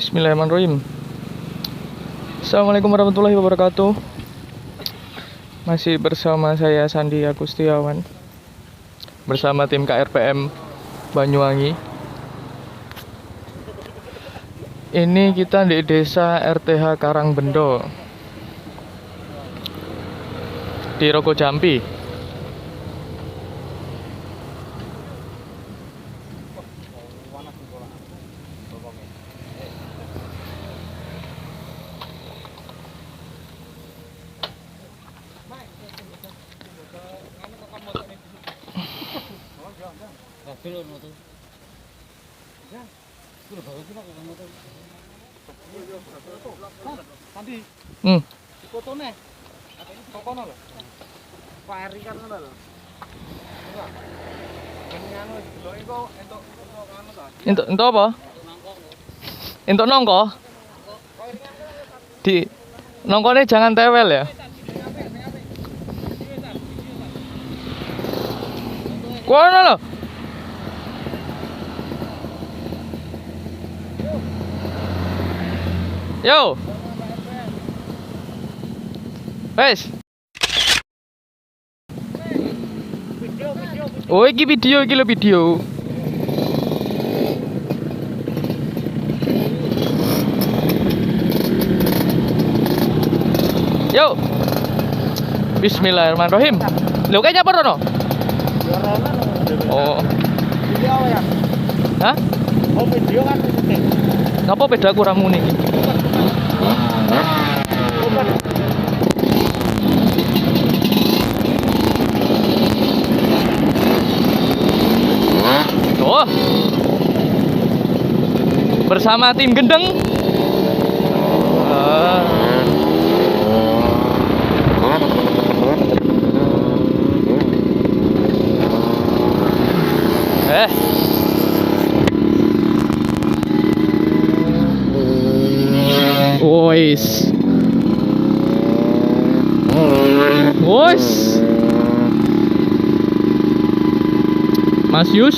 Bismillahirrahmanirrahim. Assalamualaikum warahmatullahi wabarakatuh. Masih bersama saya Sandi Agustiawan bersama tim KRPM Banyuwangi. Ini kita di desa RTH Karangbendo di Rogo Jampi. Entuk apa? Entuk nongko? Di nongkone jangan tewel ya. Kono lho. Yo. Wes. Oh, iki video, iki lho video. Yo. Bismillahirrahmanirrahim. Lho kayaknya apa rono? Oh. Video ya? Hah? Oh video kan syuting. Ngapa beda kurang muni iki? Oh. Bersama tim gendeng. Wois. Mas Yus.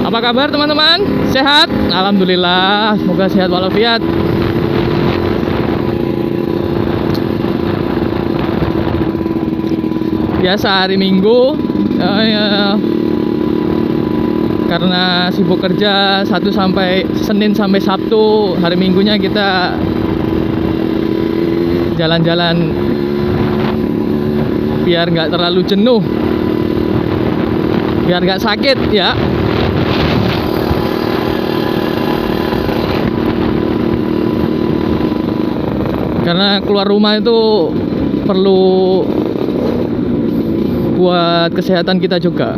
Apa kabar teman-teman? Sehat? Alhamdulillah, semoga sehat walafiat. Biasa hari Minggu karena sibuk kerja Senin sampai Sabtu, hari Minggunya kita jalan-jalan biar nggak terlalu jenuh, biar nggak sakit ya. Karena keluar rumah itu perlu buat kesehatan kita juga.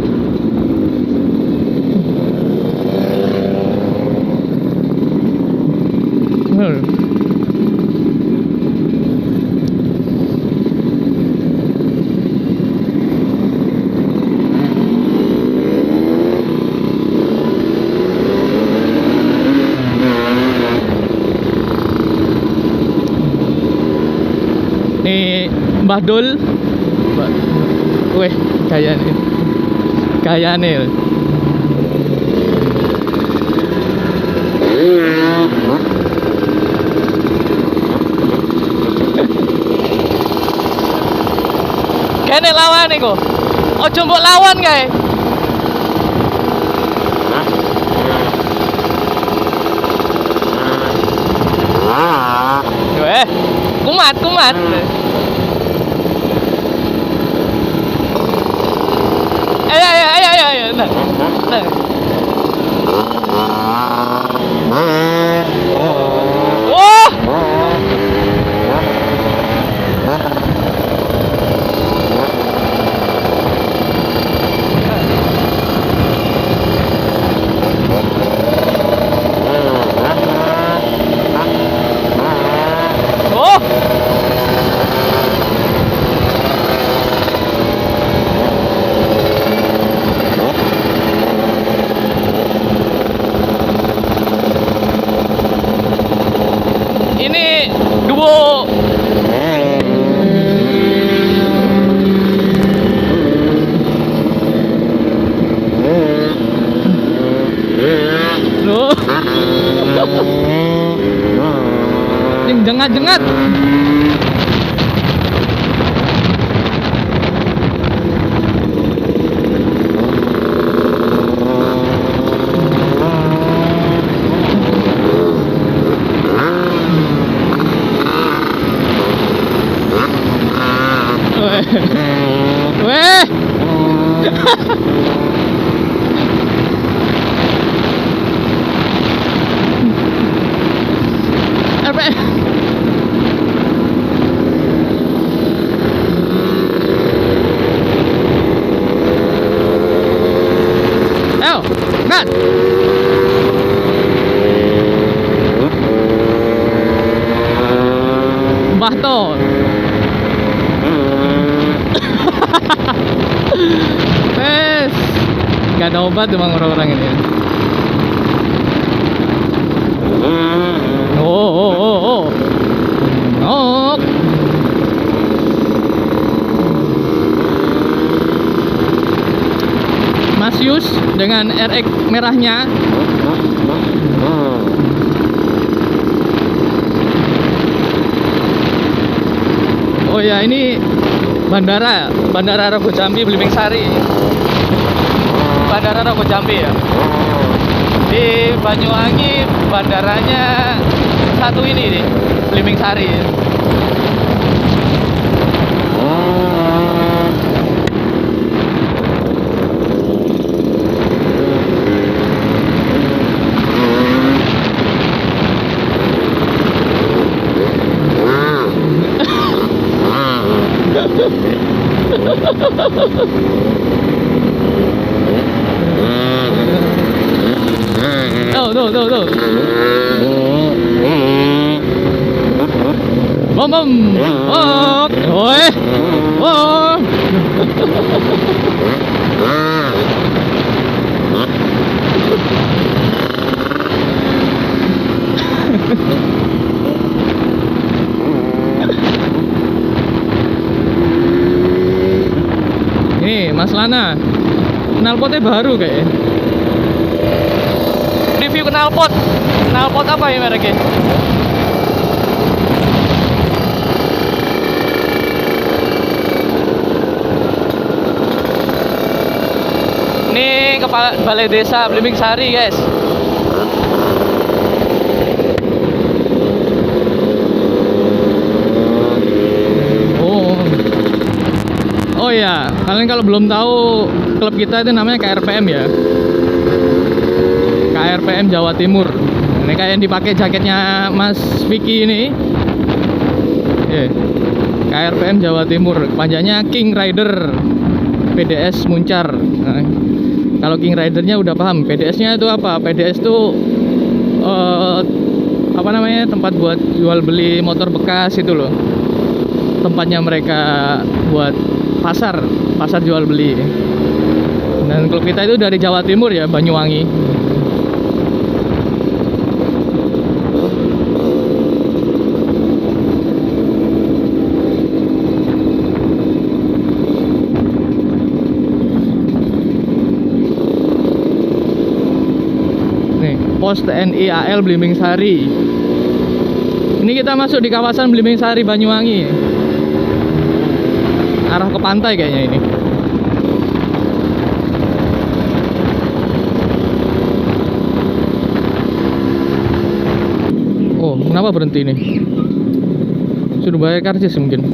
Nih Mbah Dul. Weh, kayane. Kene lawan iku. Ojo mbok lawan kae. Weh, kumat. Ayo. Nah. Oh. menjengat-jengat. Weh. RPM. Ayo, gas. Mbah Tol. Wes, gak ada obat emang orang-orang ini. Oh. Mas Yus dengan RX merahnya. Oh ya, ini Bandara Rogo Jambi Blimbing Sari. Bandara Rogo Jambi ya. Di Banyuwangi bandaranya satu ini nih, Blimbing Sari. Tuh. Bom. Oh. Ini Mas Lana, knalpotnya baru kayaknya. Review knalpot apa ya mereknya? Ini kepala Balai Desa Blimbing Sari, guys. Oh ya, kalian kalau belum tahu klub kita itu namanya KRPM ya. KRPM Jawa Timur. Ini kayak yang dipakai jaketnya Mas Vicky ini. KRPM Jawa Timur, panjangnya King Rider PDS Muncar. Nah, kalau King Ridernya udah paham, PDS-nya itu apa? PDS itu apa namanya, tempat buat jual beli motor bekas itu loh. Tempatnya mereka buat pasar jual beli. Dan klub kita itu dari Jawa Timur ya, Banyuwangi. Nih, pos TNI AL Blimbing Sari. Ini kita masuk di kawasan Blimbing Sari Banyuwangi. Arah ke pantai kayaknya ini. Oh, kenapa berhenti ini? Suruh bayar karcis mungkin.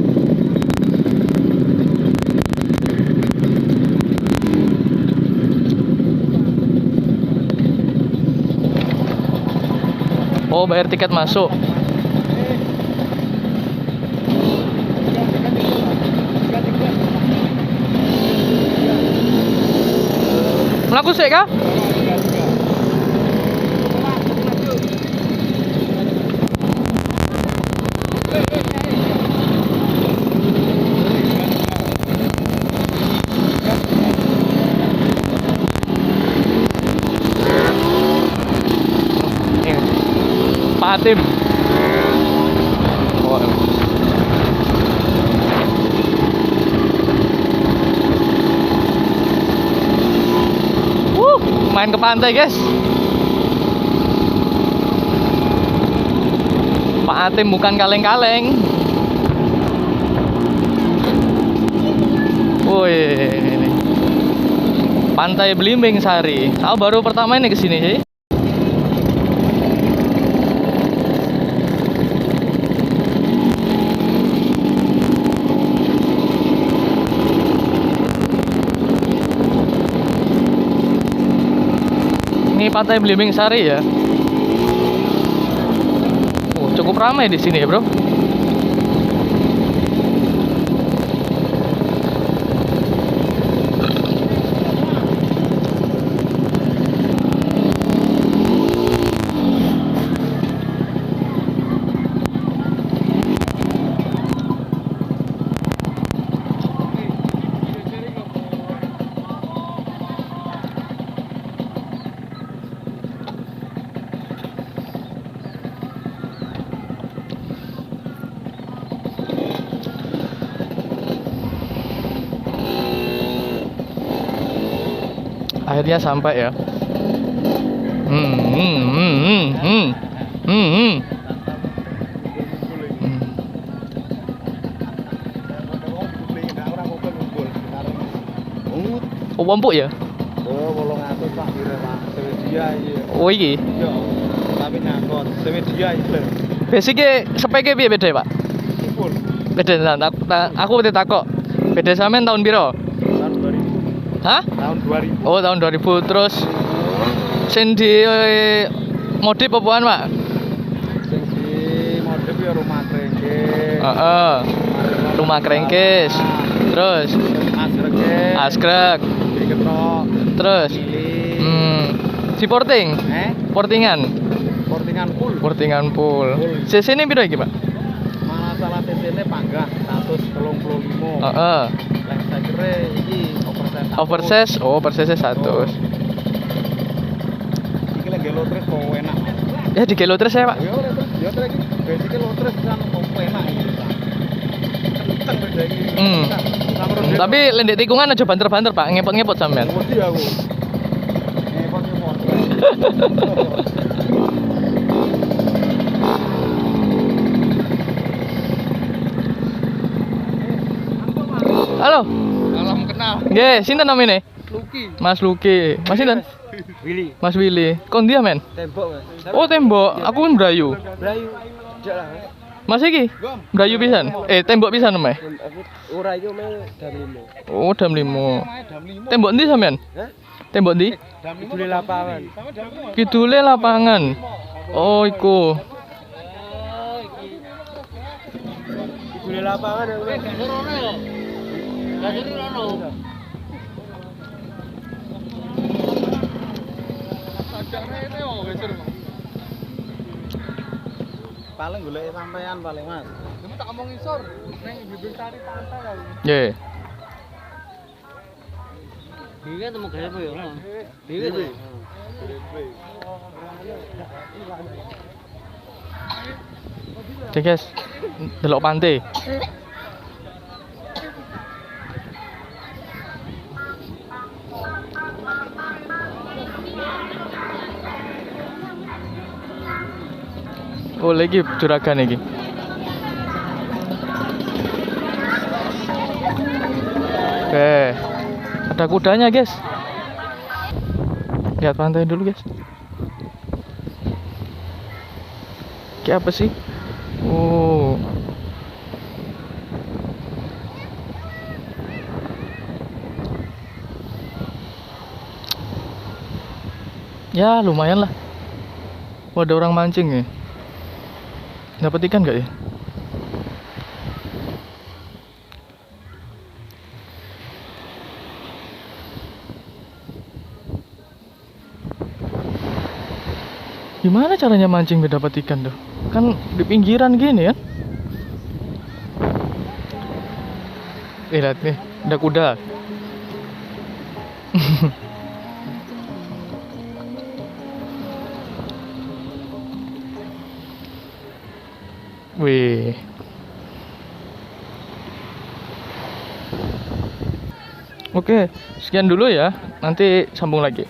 Oh, bayar tiket masuk. Melaku sih kah? Pak Hatim. Main ke pantai, guys. Pak Atim bukan kaleng-kaleng. Woi, Pantai Belimbing Sari. Aku baru pertama ini kesini sih. Ini Pantai Belimbing Sari ya. Cukup ramai di sini ya, Bro. Akhirnya sampai ya. Oh, Wompuk ya? Oh, 800 Pak kira Pak. Swedia iki. Oh, iki. Iya. Tapi nyangkut. Swedia iki lho. Basicnya sepeke piye beda, Pak? Full. Beda aku mesti takok. Beda sampean tahun piro? Tahun 2000. Hah? Tahun 2000. Oh, tahun 2000. Terus sing di modif apaan, Pak? Sing di modif ya rumah krengkes. Heeh. Rumah krengkes. Terus Asgrek. askrek. Diketok. Terus si porting. Portingan. Portingan full. Portingan full. CC ini piro iki, Pak? Masalah CC-ne panggah 135. Heeh. Lek saya kira iki Oversize, oh oversize 100. Iki lek gelo terus kok enak. Ya di kilo terus ya, Pak. Ya ora terus, ya terus iki basicnya lo terus kan kok enak iki. Kenceng beda iki. Tapi lendek tikungan aja banter-banter, Pak. Ngepot-ngepot sampean. Wedi aku. Ngepot-ngepot. Halo. Salam kenal. Nggih, sinten namine? Luki. Mas Luki. Mas sinten? Willy. Mas Willy. Kon dia, men? Tembok, Mas. Oh, tembok. Aku kan Brayu. Brayu. Jak lah. Mas iki? Brayu pisan. Tembok pisan, Mas. Ora iki me jam 5. Oh, jam 5. Tembok ndi sampean? Hah? Tembok ndi? Kidule lapangan. Kidule lapangan. Oh, iku. Kidule lapangan ya. Paling golek sampean paling Mas. Kamu tak ngomong isor ning bibir sari pantai kali. Nggih. Dhewe temu gawe apa ya? Dhewe. Cek guys. Delok pantai. Oh, lagi juragan lagi. Oke. Ada kudanya, guys. Lihat pantai dulu, guys. Kayak apa sih? Oh. Ya, lumayan lah. Oh, ada orang mancing ya. Dapat ikan nggak ya? Gimana caranya mancing biar dapat ikan tuh? Kan di pinggiran gini kan? Lihat nih, ada kuda. Wih. Oke, sekian dulu ya. Nanti sambung lagi.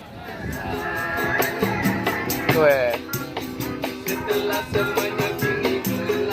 Wih. Setelah semuanya kini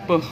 Puh.